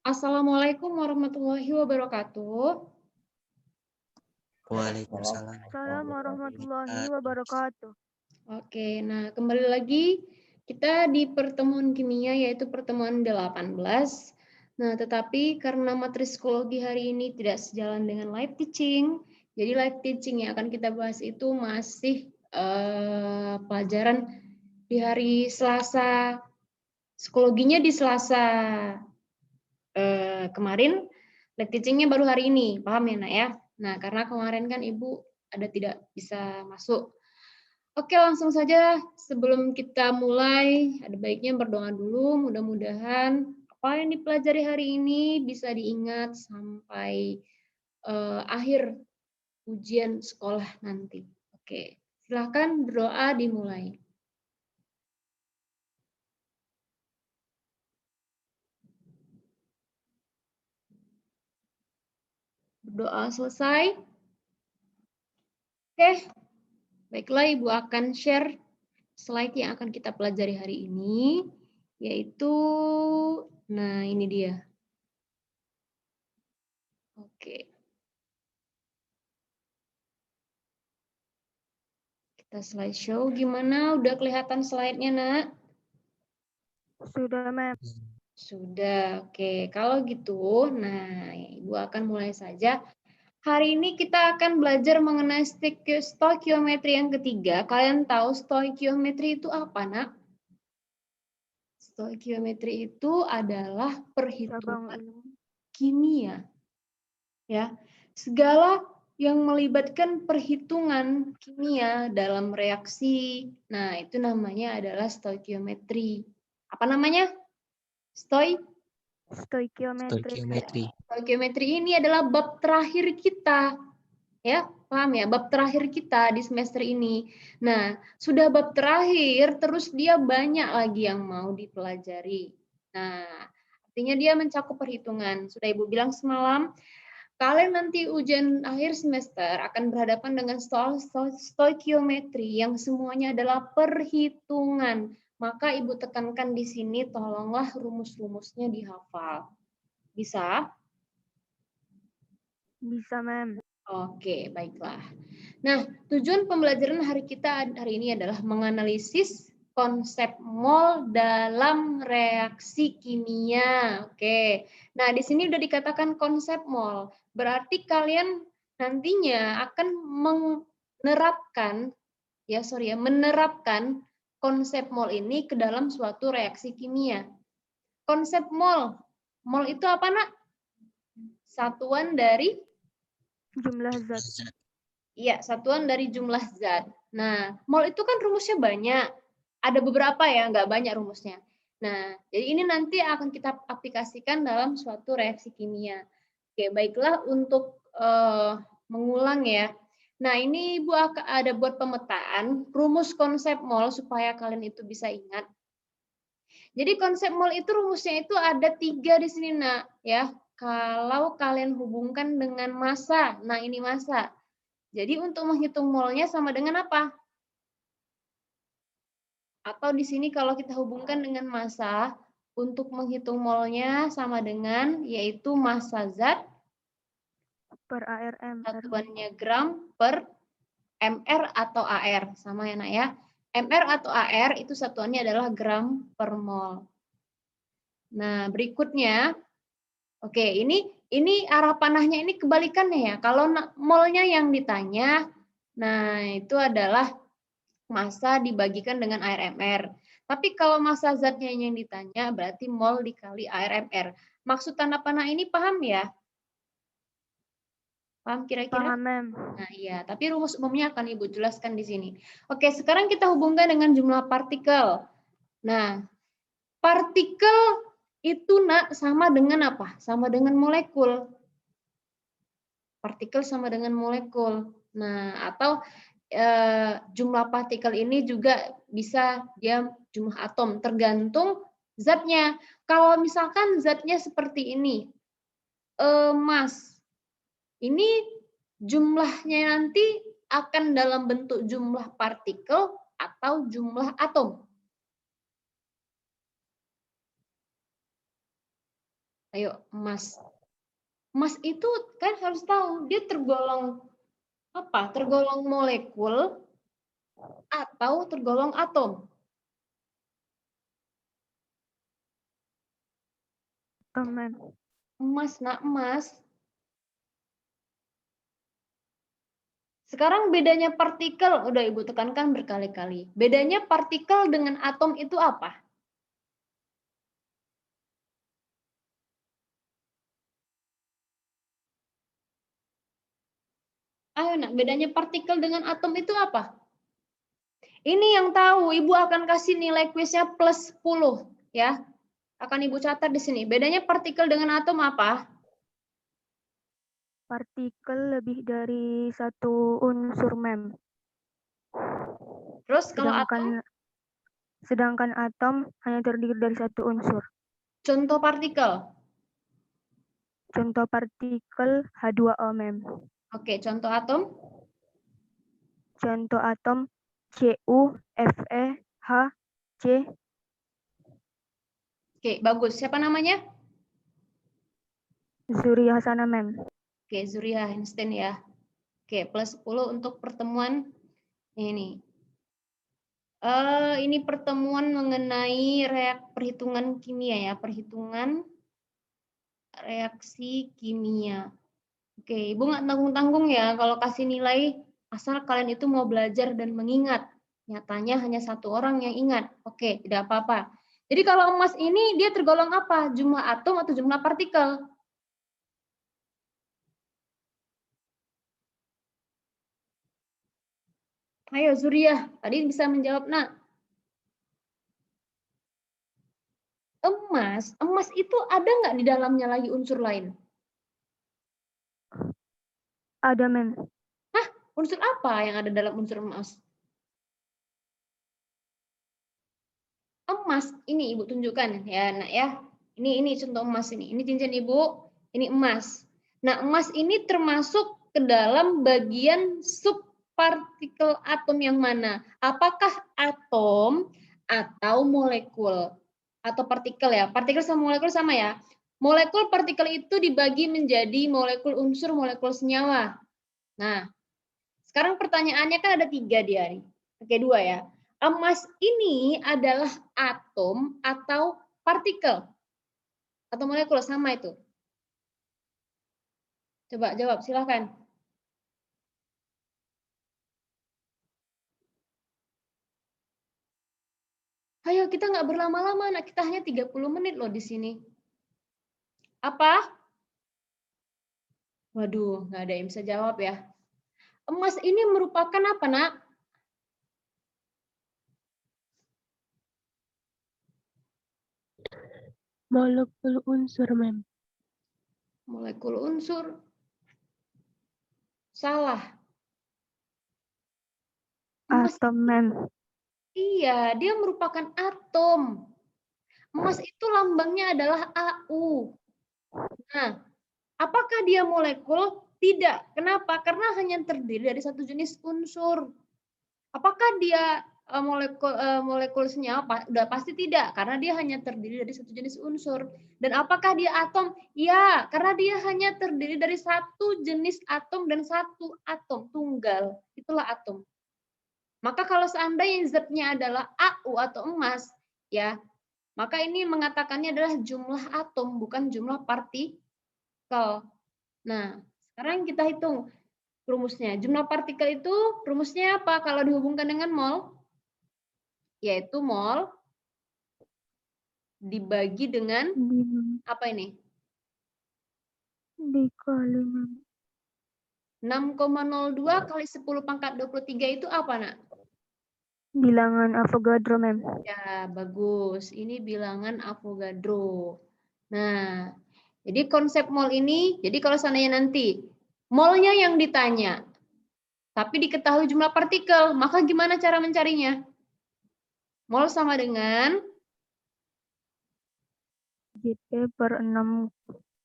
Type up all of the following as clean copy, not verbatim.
Assalamualaikum warahmatullahi wabarakatuh. Waalaikumsalam Assalamualaikum warahmatullahi wabarakatuh. Oke, nah kembali lagi kita di pertemuan kimia yaitu pertemuan 18. Nah, tetapi karena materi psikologi hari ini tidak sejalan dengan live teaching, jadi live teaching yang akan kita bahas itu masih pelajaran di hari Selasa, psikologinya di Selasa kemarin, live teachingnya baru hari ini, paham ya nak ya? Nah, karena kemarin kan Ibu ada tidak bisa masuk. Oke, langsung saja sebelum kita mulai, ada baiknya berdoa dulu, mudah-mudahan apa yang dipelajari hari ini bisa diingat sampai akhir ujian sekolah nanti. Oke, silahkan berdoa dimulai. Berdoa selesai. Oke, baiklah Ibu akan share slide yang akan kita pelajari hari ini, yaitu, nah ini dia. Oke. Kita slideshow, gimana? Udah kelihatan slide-nya, nak? Sudah, Mem. Sudah, oke. Kalau gitu, nah Ibu akan mulai saja. Hari ini kita akan belajar mengenai stoikiometri yang ketiga. Kalian tahu stoikiometri itu apa, nak? Stoikiometri itu adalah perhitungan kimia. Ya, segala yang melibatkan perhitungan kimia dalam reaksi. Nah, itu namanya adalah stoikiometri. Apa namanya? Stoikiometri. Stoikiometri ini adalah bab terakhir kita. Ya, paham ya? Bab terakhir kita di semester ini. Nah, sudah bab terakhir, terus dia banyak lagi yang mau dipelajari. Nah, artinya dia mencakup perhitungan. Sudah Ibu bilang semalam, kalian nanti ujian akhir semester akan berhadapan dengan soal stoikiometri yang semuanya adalah perhitungan. Maka Ibu tekankan di sini, tolonglah rumus-rumusnya dihafal. Bisa? Bisa, Mem. Oke, baiklah. Nah, tujuan pembelajaran hari kita hari ini adalah menganalisis konsep mol dalam reaksi kimia. Oke. Nah, di sini udah dikatakan konsep mol. Berarti kalian nantinya akan menerapkan konsep mol ini ke dalam suatu reaksi kimia. Konsep mol. Mol itu apa, nak? Satuan dari jumlah zat. Iya, satuan dari jumlah zat. Nah, mol itu kan rumusnya banyak. Ada beberapa ya, nggak banyak rumusnya. Nah, jadi ini nanti akan kita aplikasikan dalam suatu reaksi kimia. Oke, baiklah untuk mengulang ya. Nah, ini Ibu ada buat pemetaan rumus konsep mol supaya kalian itu bisa ingat. Jadi konsep mol itu rumusnya itu ada 3 di sini, nak, ya. Kalau kalian hubungkan dengan massa, nah ini massa. Jadi untuk menghitung molnya sama dengan apa? Atau di sini kalau kita hubungkan dengan massa, untuk menghitung molnya sama dengan yaitu massa zat per ARM. Satuannya gram per mr atau AR. Sama ya, nak ya. mr atau AR itu satuannya adalah gram per mol. Nah, berikutnya, oke, ini arah panahnya ini kebalikannya ya. Kalau molnya yang ditanya, nah itu adalah massa dibagikan dengan ARMR. Tapi kalau massa zatnya yang ditanya, berarti mol dikali ARMR. Maksud tanda panah ini paham ya? Paham kira-kira? Paham, Mem. Nah iya, tapi rumus umumnya akan Ibu jelaskan di sini. Oke, sekarang kita hubungkan dengan jumlah partikel. Nah, partikel itu nak sama dengan apa? Sama dengan molekul. Partikel sama dengan molekul. Nah, atau jumlah partikel ini juga bisa dia jumlah atom, tergantung zatnya. Kalau misalkan zatnya seperti ini, emas, ini jumlahnya nanti akan dalam bentuk jumlah partikel atau jumlah atom. Ayo, emas. Emas itu kan harus tahu dia tergolong apa? Tergolong molekul atau tergolong atom? Atom, ma'am. Emas, nak emas. Sekarang bedanya partikel, udah Ibu tekankan berkali-kali. Bedanya partikel dengan atom itu apa? Ayo nak, bedanya partikel dengan atom itu apa? Ini yang tahu, Ibu akan kasih nilai kuisnya plus 10 ya. Akan Ibu catat di sini. Bedanya partikel dengan atom apa? Partikel lebih dari satu unsur, ma'am. Terus kalau atom? Sedangkan atom hanya terdiri dari satu unsur. Contoh partikel. Contoh partikel H2O, ma'am. Oke, contoh atom? Contoh atom Cu, Fe, H, C. Oke, bagus. Siapa namanya? Zuri Hasanah, ma'am. Oke, Zuriya Einstein ya. Oke, plus 10 untuk pertemuan ini. Ini pertemuan mengenai perhitungan kimia ya, perhitungan reaksi kimia. Oke, Ibu nggak tanggung-tanggung ya kalau kasih nilai asal kalian itu mau belajar dan mengingat. Nyatanya hanya satu orang yang ingat. Oke, tidak apa-apa. Jadi kalau emas ini dia tergolong apa? Jumlah atom atau jumlah partikel? Ayo Zuriyah, tadi bisa menjawab nak. Emas itu ada nggak di dalamnya lagi unsur lain? Ada, ma'am. Unsur apa yang ada dalam unsur emas? Emas, ini Ibu tunjukkan ya nak ya. Ini contoh emas ini. Ini cincin Ibu, ini emas. Nah, emas ini termasuk ke dalam bagian subpartikel atom yang mana? Apakah atom atau molekul? Atau partikel ya? Partikel sama molekul sama ya? Molekul partikel itu dibagi menjadi molekul unsur, molekul senyawa. Nah, sekarang pertanyaannya kan ada 3 dia nih. Oke, 2 ya. Emas ini adalah atom atau partikel? Atau molekul sama itu? Coba jawab, silakan. Ayo kita nggak berlama-lama, nah kita hanya 30 menit loh di sini. Apa? Waduh, nggak ada yang bisa jawab ya. Emas ini merupakan apa, nak? Molekul unsur, ma'am. Molekul unsur. Salah. Emas, Atom, ma'am. iya, dia merupakan atom. Emas itu lambangnya adalah AU. Nah, apakah dia molekul? Tidak. Kenapa? Karena hanya terdiri dari satu jenis unsur. Apakah dia molekul senyawa? Udah pasti tidak, karena dia hanya terdiri dari satu jenis unsur. Dan apakah dia atom? Ya, karena dia hanya terdiri dari satu jenis atom dan satu atom tunggal. Itulah atom. Maka kalau seandainya zatnya adalah AU atau emas, ya, maka ini mengatakannya adalah jumlah atom, bukan jumlah partikel. Nah, sekarang kita hitung rumusnya. Jumlah partikel itu rumusnya apa kalau dihubungkan dengan mol? Yaitu mol dibagi dengan apa ini? Dikali, ma'am. 6,02 kali 10 pangkat 23 itu apa, nak? Bilangan Avogadro, ma'am. Ya, bagus. Ini bilangan Avogadro. Nah, jadi konsep mol ini, jadi kalau seandainya nanti molnya yang ditanya, tapi diketahui jumlah partikel, maka gimana cara mencarinya? Mol sama dengan JP per 6.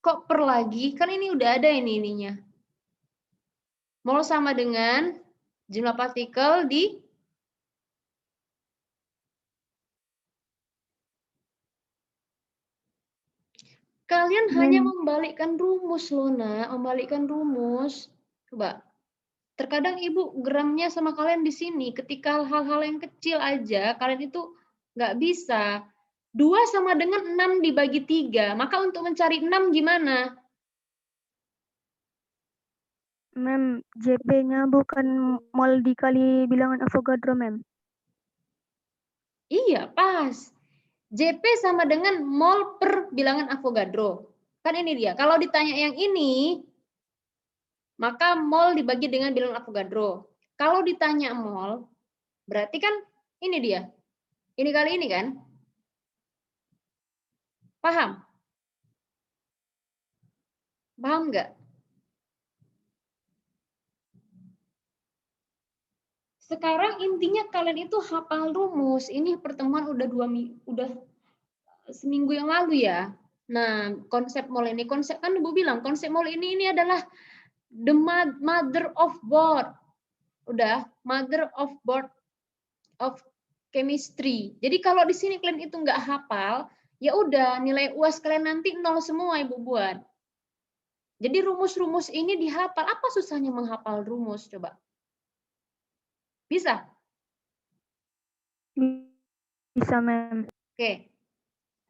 kok per lagi? Kan ini udah ada ini ininya. Mol sama dengan jumlah partikel di Kalian hanya Mem. membalikkan rumus loh, Nak. Membalikkan rumus. Coba. Terkadang Ibu geramnya sama kalian di sini. Ketika hal-hal yang kecil aja, kalian itu nggak bisa. 2 sama dengan 6 dibagi 3. Maka untuk mencari 6 gimana? Mem, JP-nya bukan mol dikali bilangan Avogadro, Mem. Iya, pas. JP sama dengan mol per bilangan Avogadro. Kan ini dia. Kalau ditanya yang ini, maka mol dibagi dengan bilangan Avogadro. Kalau ditanya mol, berarti kan ini dia. Ini kali ini kan? Paham? Paham nggak? Sekarang intinya kalian itu hafal rumus. Ini pertemuan udah seminggu yang lalu ya. Nah, konsep mol ini, konsep kan Ibu bilang, konsep mol ini adalah the mother of board. Udah, mother of board of chemistry. Jadi kalau di sini kalian itu nggak hafal, ya udah nilai UAS kalian nanti 0 semua Ibu buat. Jadi rumus-rumus ini dihafal. Apa susahnya menghafal rumus? Coba. Bisa? Bisa, Mem. Oke.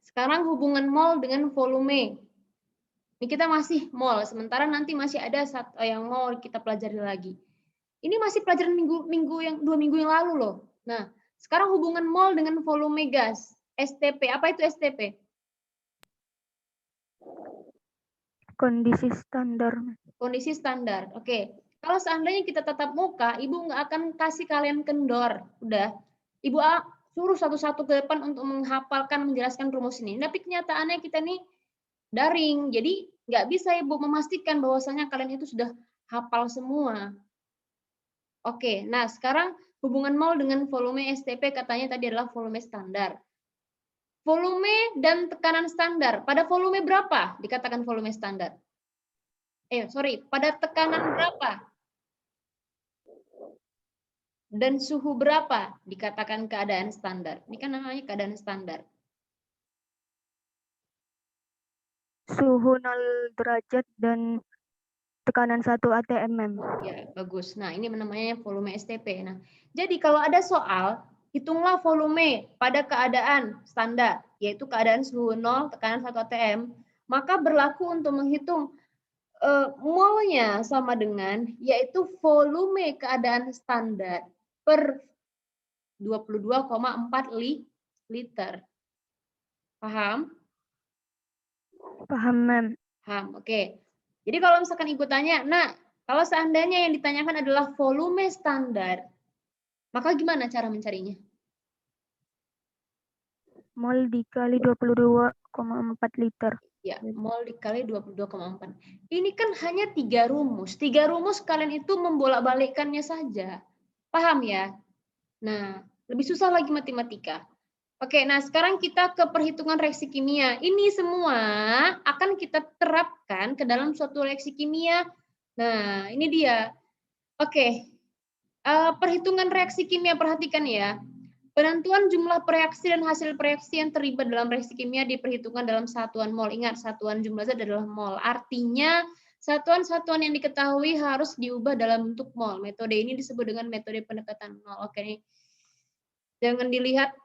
Sekarang hubungan mol dengan volume. Ini kita masih mol, sementara nanti masih ada satu yang mau kita pelajari lagi. Ini masih pelajaran dua minggu yang lalu loh. Nah, sekarang hubungan mol dengan volume gas, STP. Apa itu STP? Kondisi standar. Kondisi standar. Oke. Kalau seandainya kita tatap muka, Ibu nggak akan kasih kalian kendor. Udah. Ibu suruh satu-satu ke depan untuk menghafalkan, menjelaskan rumus ini. Tapi kenyataannya kita nih daring. Jadi nggak bisa Ibu memastikan bahwasanya kalian itu sudah hafal semua. Oke, nah sekarang hubungan mol dengan volume STP katanya tadi adalah volume standar. Volume dan tekanan standar. Pada volume berapa dikatakan volume standar? Pada tekanan berapa? Dan suhu berapa dikatakan keadaan standar? Ini kan namanya keadaan standar. Suhu 0 derajat dan tekanan 1 atm, Mem. Ya, bagus. Nah, ini namanya volume STP. Nah, jadi kalau ada soal, hitunglah volume pada keadaan standar, yaitu keadaan suhu 0, tekanan 1 atm, maka berlaku untuk menghitung molnya sama dengan, yaitu volume keadaan standar per 22,4 liter. Paham? Paham, Mem. Paham, oke. Jadi kalau misalkan Ibu tanya, nah kalau seandainya yang ditanyakan adalah volume standar, maka gimana cara mencarinya? Mol dikali 22,4 liter. Ya, mol dikali 22,4. Ini kan hanya 3 rumus. 3 rumus kalian itu membolak-balikkannya saja. Paham ya? Nah, lebih susah lagi matematika. Oke, nah sekarang kita ke perhitungan reaksi kimia. Ini semua akan kita terapkan ke dalam suatu reaksi kimia. Nah, ini dia. Oke, perhitungan reaksi kimia, perhatikan ya. Penentuan jumlah reaksi dan hasil reaksi yang terlibat dalam reaksi kimia diperhitungkan dalam satuan mol. Ingat, satuan jumlah zat adalah mol. Artinya, satuan-satuan yang diketahui harus diubah dalam bentuk mol. Metode ini disebut dengan metode pendekatan mol. Oke, nih. Jangan dilihat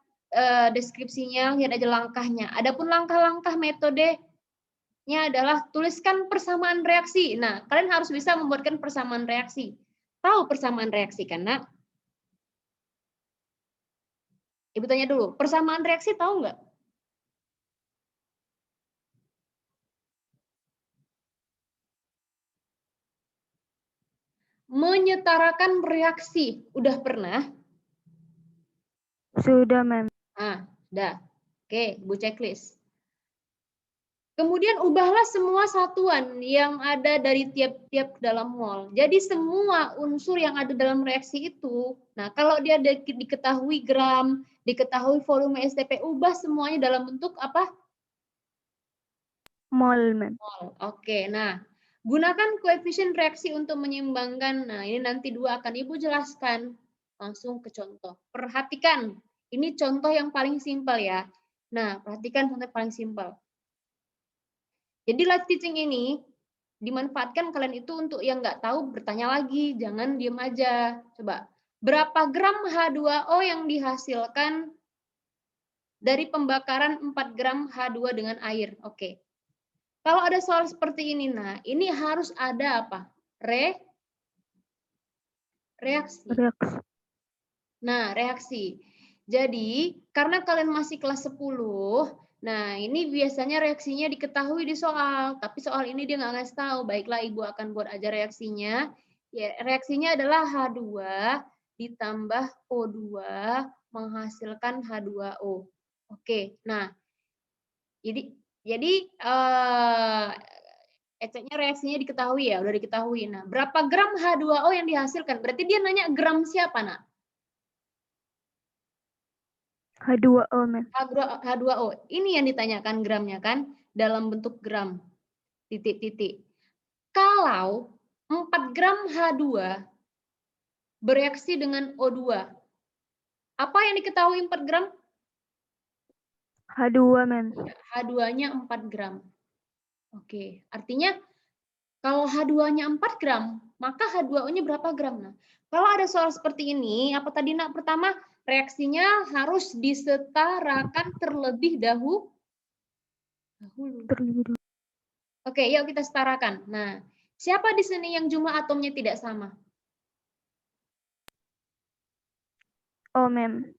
deskripsinya, lihat aja langkahnya. Adapun langkah-langkah metodenya adalah tuliskan persamaan reaksi. Nah, kalian harus bisa membuatkan persamaan reaksi. Tahu persamaan reaksi kan, Nak? Ibu tanya dulu, persamaan reaksi tahu nggak? Menyetarakan reaksi, udah pernah? Sudah, Mem. Udah. Oke, Ibu checklist. Kemudian ubahlah semua satuan yang ada dari tiap-tiap dalam mol. Jadi semua unsur yang ada dalam reaksi itu, nah kalau dia diketahui gram, diketahui volume STP, ubah semuanya dalam bentuk apa? Mol, Mem. Mol. Oke, nah gunakan koefisien reaksi untuk menyeimbangkan. Nah ini nanti dua akan Ibu jelaskan. Langsung ke contoh. Perhatikan, ini contoh yang paling simpel ya. Nah perhatikan contoh paling simpel. Jadi live teaching ini dimanfaatkan kalian itu untuk yang nggak tahu bertanya lagi, jangan diem aja. Coba, berapa gram H2O yang dihasilkan dari pembakaran 4 gram H2 dengan air? Oke. Kalau ada soal seperti ini, nah ini harus ada apa? Reaksi. Nah, reaksi. Jadi, karena kalian masih kelas 10, nah ini biasanya reaksinya diketahui di soal, tapi soal ini dia nggak ngasih tahu. Baiklah, Ibu akan buat aja reaksinya. Ya, reaksinya adalah H2 ditambah O2 menghasilkan H2O. Oke, nah jadi eceknya reaksinya diketahui ya, udah diketahui. Nah, berapa gram H2O yang dihasilkan? Berarti dia nanya gram siapa, nak? H2O, Mem. H2O. Ini yang ditanyakan gramnya kan, dalam bentuk gram. Titik-titik. Kalau 4 gram H2 bereaksi dengan O2, apa yang diketahui 4 gram? H2, Mem. H2-nya 4 gram. Oke, artinya kalau H2-nya 4 gram, maka H2O-nya berapa gram? Nah, kalau ada soal seperti ini, apa tadi, nak? Pertama, reaksinya harus disetarakan terlebih dahulu. Oke, yuk kita setarakan. Nah, siapa di sini yang jumlah atomnya tidak sama? O, Mem.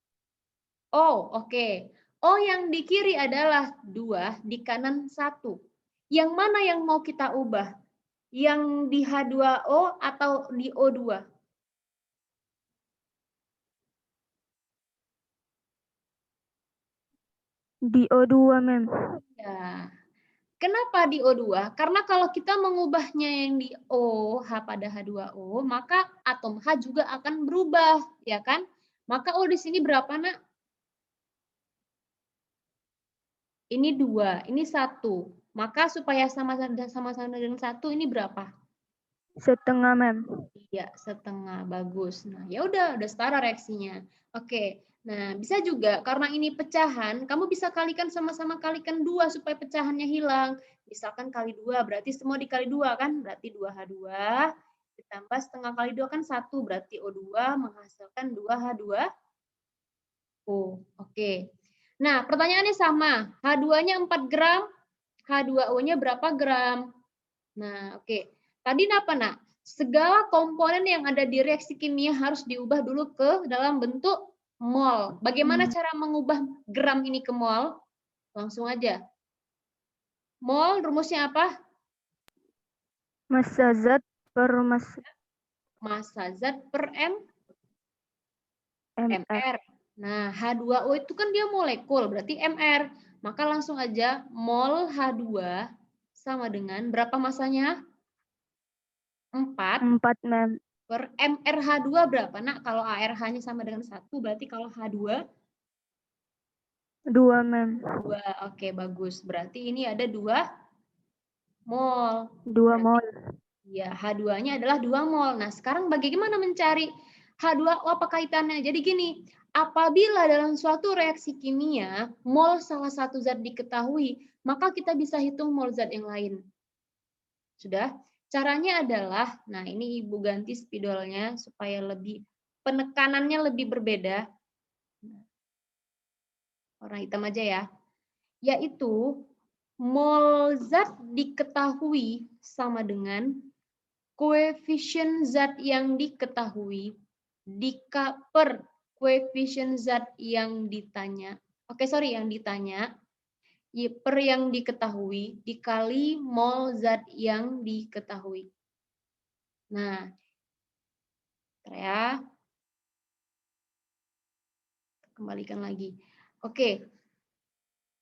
Oh, oke. O yang di kiri adalah 2, di kanan 1. Yang mana yang mau kita ubah? Yang di H2O atau di O2? Di O2, Mem. Ya. Kenapa di O2? Karena kalau kita mengubahnya yang di O, H pada H2O, maka atom H juga akan berubah, ya kan? Maka O di sini berapa, nak? Ini 2, ini 1. Maka supaya sama-sama dengan 1, ini berapa? Setengah, Mem. Iya, setengah. Bagus. Nah, ya udah setara reaksinya. Oke. Nah, bisa juga karena ini pecahan, kamu bisa kalikan sama-sama kalikan 2 supaya pecahannya hilang. Misalkan kali 2, berarti semua dikali 2 kan? Berarti 2H2 ditambah setengah kali 2 kan 1, berarti O2 menghasilkan 2H2O. Oke. Nah, pertanyaannya sama. H2-nya 4 gram, H2O-nya berapa gram? Nah, oke. Tadi apa, nak? Segala komponen yang ada di reaksi kimia harus diubah dulu ke dalam bentuk mol. Bagaimana cara mengubah gram ini ke mol? Langsung aja. Mol rumusnya apa? Massa zat per Massa zat per mR. mR. Nah, H2O itu kan dia molekul, berarti mR. Maka langsung aja mol H2 sama dengan berapa masanya? 4 Mem. per MRH2 berapa, nak? Kalau ARH-nya sama dengan 1, berarti kalau H2? 2, Mem. 2, oke, bagus. Berarti ini ada 2 mol. 2 mol. Ya, H2-nya adalah 2 mol. Nah, sekarang bagaimana mencari H2O apa kaitannya? Jadi gini, apabila dalam suatu reaksi kimia, mol salah satu zat diketahui, maka kita bisa hitung mol zat yang lain. Sudah? Caranya adalah, nah ini Ibu ganti spidolnya supaya penekanannya lebih berbeda. Warna hitam aja ya. Yaitu mol zat diketahui sama dengan koefisien zat yang diketahui per koefisien zat yang ditanya. Yang ditanya per yang diketahui dikali mol zat yang diketahui. Nah, ya. Kembalikan lagi. Oke.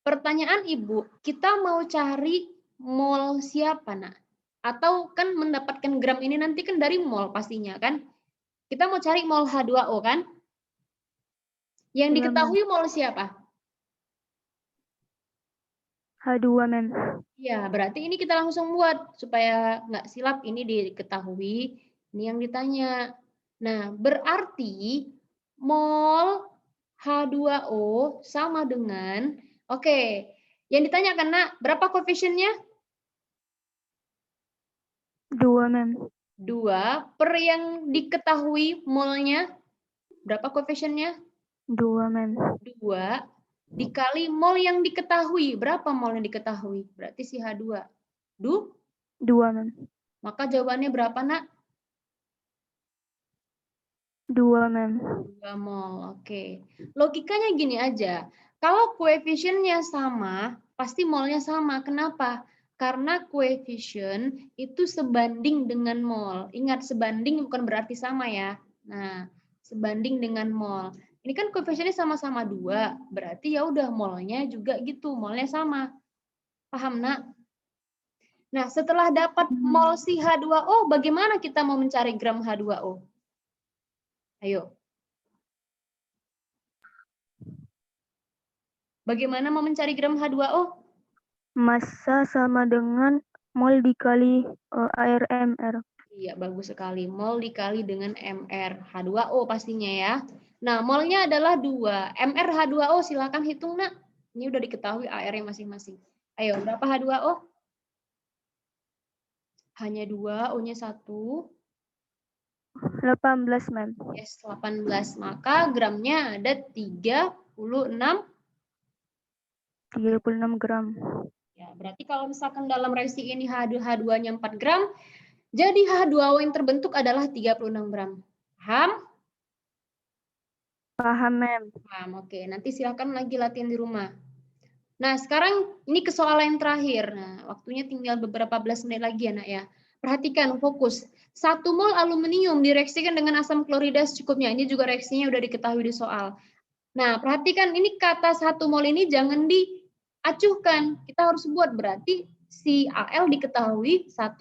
Pertanyaan Ibu, kita mau cari mol siapa, nak? Atau kan mendapatkan gram ini nanti kan dari mol pastinya kan? Kita mau cari mol H2O kan? Yang diketahui mol siapa? H2, Mem. Ya, berarti ini kita langsung buat supaya nggak silap, ini diketahui, ini yang ditanya. Nah, berarti mol H2O sama dengan, oke, yang ditanyakan, nak, berapa koefisiennya? 2, mem. 2 per yang diketahui molnya, berapa koefisiennya? 2, mem. 2 dikali mol yang diketahui. Berapa mol yang diketahui? Berarti si H2. 2, mem. Maka jawabannya berapa, Nak? 2, mem. 2 mol. Oke. Logikanya gini aja. Kalau koefisiennya sama, pasti molnya sama. Kenapa? Karena koefisien itu sebanding dengan mol. Ingat, sebanding bukan berarti sama ya. Nah, sebanding dengan mol. Ini kan koefisiennya sama-sama 2, berarti ya udah molnya juga gitu, molnya sama. Paham, Nak? Nah, setelah dapat mol si H2O, bagaimana kita mau mencari gram H2O? Ayo. Bagaimana mau mencari gram H2O? Massa sama dengan mol dikali air MR. Iya, bagus sekali. Mol dikali dengan MR. H2O pastinya ya. Nah, molnya adalah 2. MR H2O silakan hitung, Nak. Ini udah diketahui AR-nya masing-masing. Ayo, berapa H2O? Hanya 2, O-nya 1. 18, mem. Yes, 18. Maka gramnya ada 36. 36 gram. Ya, berarti kalau misalkan dalam reaksi ini H2-nya 4 gram, jadi H2O yang terbentuk adalah 36 gram. Paham? Paham, mem. Paham, oke. Nanti silakan lagi latihan di rumah. Nah, sekarang ini ke soal yang terakhir. Nah, waktunya tinggal beberapa belas menit lagi ya, Nak ya. Perhatikan, fokus. 1 mol aluminium direaksikan dengan asam klorida secukupnya. Ini juga reaksinya udah diketahui di soal. Nah, perhatikan ini kata 1 mol ini jangan diacuhkan. Kita harus buat, berarti si Al diketahui 1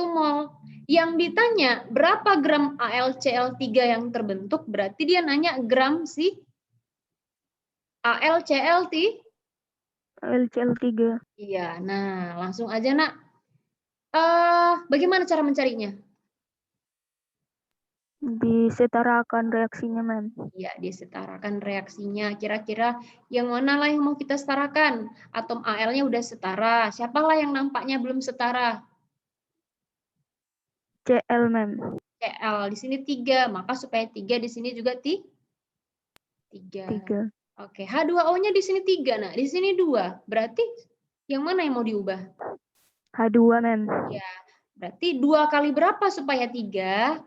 mol. Yang ditanya berapa gram AlCl3 yang terbentuk, berarti dia nanya gram si AlCl3. LCl3. Iya, nah langsung aja, Nak. Bagaimana cara mencarinya? Disetarakan reaksinya, mem. Ya, disetarakan reaksinya. Kira-kira yang mana lah yang mau kita setarakan? Atom Al-nya udah setara. Siapalah yang nampaknya belum setara? Cl, mem. Cl. Di sini 3, maka supaya 3 di sini juga 3. 3. Oke, H2O-nya di sini 3. Nah, di sini 2. Berarti yang mana yang mau diubah? H2, mem. Ya, berarti 2 kali berapa supaya 3?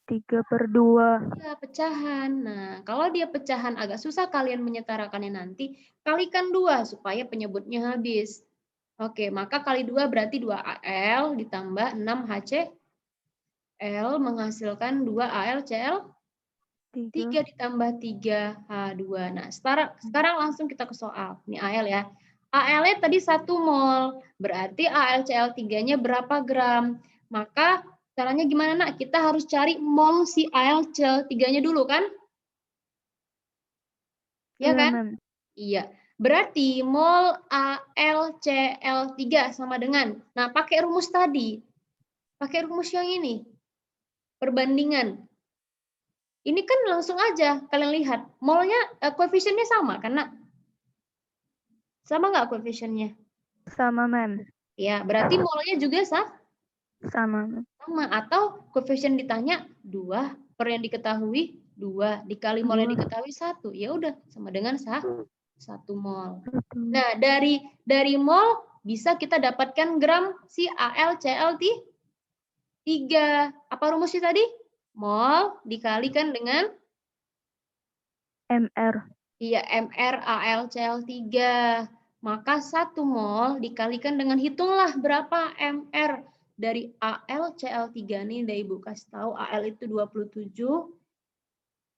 3/2. Ya, pecahan. Nah, kalau dia pecahan agak susah kalian menyetarakannya nanti, kalikan 2 supaya penyebutnya habis. Oke, maka kali 2 berarti 2Al ditambah 6HCl menghasilkan 2AlCl. 3 ditambah 3H2. Nah, sekarang langsung kita ke soal. Ini Al ya. Al-nya tadi 1 mol. Berarti AlCl3-nya berapa gram? Maka caranya gimana, Nak? Kita harus cari mol si AlCl3-nya dulu kan? Ya kan? mem. Iya. Berarti mol AlCl3 sama dengan, nah pakai rumus tadi. Pakai rumus yang ini. Perbandingan. Ini kan langsung aja kalian lihat. Molnya, koefisiennya sama kan, Nak? Sama nggak koefisiennya? Sama, mem. Ya, berarti molnya juga Sama, mem. sama. Atau koefisien ditanya 2 per yang diketahui 2 dikali mol yang diketahui 1. Ya udah, sama dengan 1 mol. Nah, dari mol bisa kita dapatkan gram si AlCl3. Apa rumusnya tadi? Mol dikalikan dengan MR. iya, MR AlCl3. Maka 1 mol dikalikan dengan, hitunglah berapa MR dari AlCl3 nih, dari Ibu kasih tahu Al itu 27.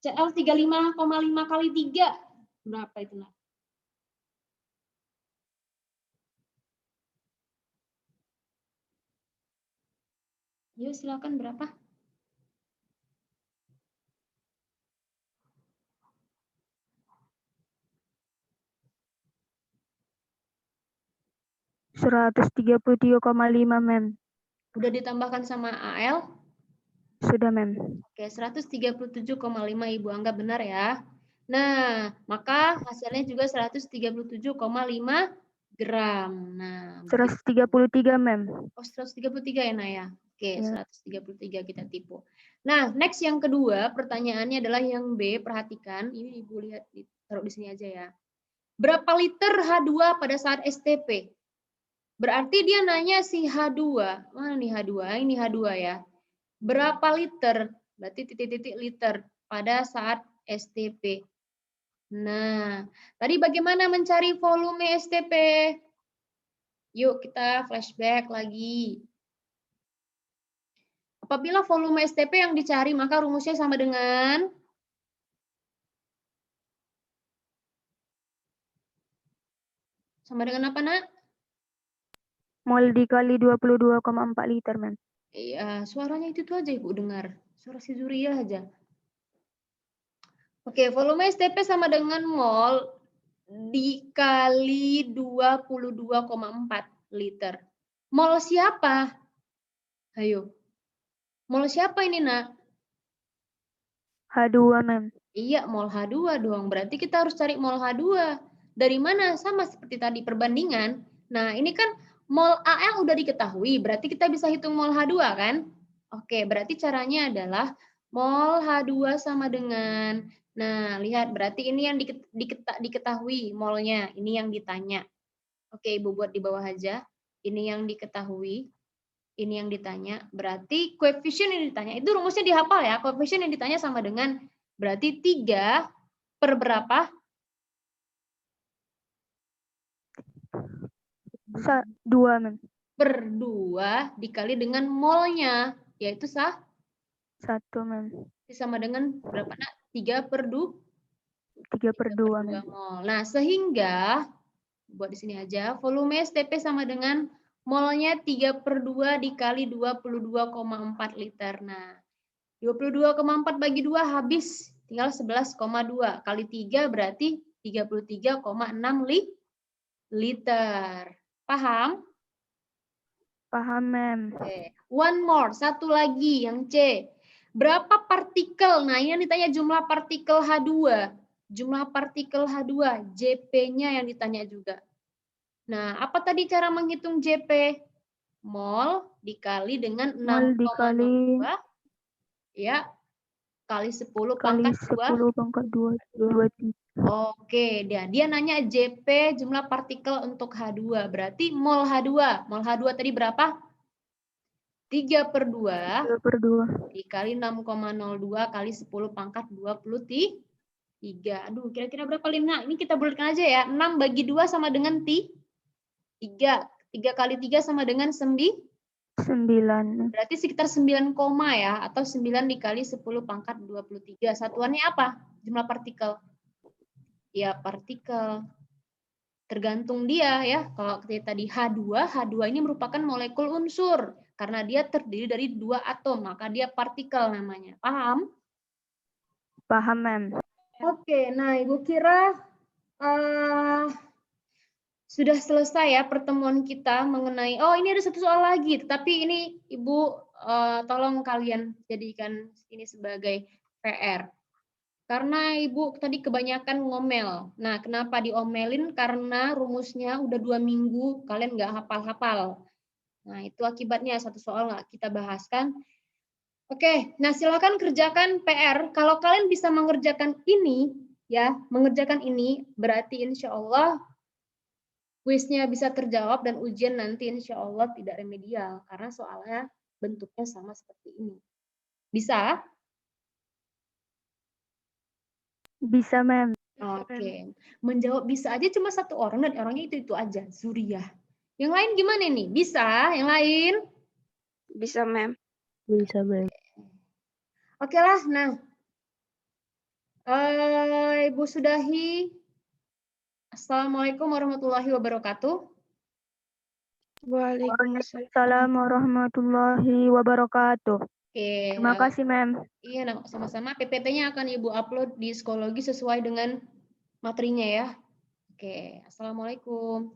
Cl 35,5 kali 3. Berapa itu, Nak? Yuk, silakan berapa? (133,5), mem. Udah ditambahkan sama Al? Sudah, mem. Oke, 137,5 Ibu anggap benar ya. Nah, maka hasilnya juga 137,5 gram. Nah, 133, Mem. oh 133 ya, Naya. Oke, Ya. 133 kita tipu. Nah, next yang kedua, pertanyaannya adalah yang B, perhatikan. Ini Ibu lihat, taruh di sini aja ya. Berapa liter H2 pada saat STP? Berarti dia nanya si H2. Mana nih H2? Ini H2 ya. Berapa liter? Berarti titik-titik liter pada saat STP. Nah, tadi bagaimana mencari volume STP? Yuk kita flashback lagi. Apabila volume STP yang dicari, maka rumusnya sama dengan apa, Nak? Mol dikali 22,4 liter, Mem. Iya, suaranya itu aja Ibu dengar. Suara si Zuria aja. Oke, volume STP sama dengan mol dikali 22,4 liter. Mol siapa? Ayo. Mol siapa ini, Nak? H2, Mem. Iya, mol H2 dong. Berarti kita harus cari mol H2. Dari mana? Sama seperti tadi perbandingan. Nah, ini kan mol Al udah diketahui, berarti kita bisa hitung mol H2 kan? Oke, berarti caranya adalah mol H2 sama dengan, nah lihat berarti ini yang diketahui molnya, ini yang ditanya. Oke, Ibu buat di bawah aja. Ini yang diketahui, ini yang ditanya. Berarti koefisien yang ditanya, itu rumusnya dihafal ya. Koefisien yang ditanya sama dengan, berarti 3 per berapa? 2, Mem. Per 2 dikali dengan molnya, yaitu 1, Mem. sama dengan berapa, Nak? 3 per 2? 3 per 2, Mem. Mol. Nah, sehingga, buat di sini aja, volume STP sama dengan molnya 3 per 2 dikali 22,4 liter. Nah, 22,4 bagi 2 habis, tinggal 11,2. Kali 3 berarti 33,6 liter. Paham? Paham, Mem. Oke. One more, satu lagi yang C. Berapa partikel? Nah, ini yang ditanya jumlah partikel H2. Jumlah partikel H2, JP-nya yang ditanya juga. Nah, apa tadi cara menghitung JP? Mol dikali dengan Mol dikali 6,02 ya, kali 10 kali pangkat 10 pangkat 2, 23. Oke, dia nanya JP jumlah partikel untuk H2. Berarti mol H2. Mol H2 tadi berapa? 3 per 2 3 per 2. dikali 6,02 kali 10 pangkat 23. Aduh, kira-kira berapa, Lina? Ini kita bulatkan aja ya. 6 bagi 2 sama dengan 3. 3 kali 3 sama dengan 9. 9. Berarti sekitar 9, ya. Atau 9 dikali 10 pangkat 23. Satuannya apa? Jumlah partikel. Ya, partikel. Tergantung dia ya. Kalau tadi H2 ini merupakan molekul unsur. Karena dia terdiri dari 2 atom. Maka dia partikel namanya. Paham? Paham, Mem. Oke, nah Ibu kira sudah selesai ya pertemuan kita mengenai, oh ini ada satu soal lagi, tetapi ini Ibu tolong kalian jadikan ini sebagai PR. Karena Ibu tadi kebanyakan ngomel. Nah, kenapa diomelin? Karena rumusnya udah 2 minggu kalian nggak hafal-hafal. Nah, itu akibatnya satu soal nggak kita bahaskan. Oke, nah silakan kerjakan PR. Kalau kalian bisa mengerjakan ini, ya, mengerjakan ini, berarti insya Allah kuisnya bisa terjawab dan ujian nanti insya Allah tidak remedial karena soalnya bentuknya sama seperti ini. Bisa? Bisa, Mem. Oke. Menjawab bisa aja cuma satu orang dan orangnya itu aja, Zuriyah. Yang lain gimana nih? Bisa? Yang lain? Bisa, Mem. Bisa, Mem. Oke lah, nah. Ibu sudahi. Assalamualaikum warahmatullahi wabarakatuh. Waalaikumsalam warahmatullahi wabarakatuh. Oke. Terima kasih, Mem. Iya, sama-sama. PPT-nya akan Ibu upload di psikologi sesuai dengan materinya ya. Oke, Assalamualaikum.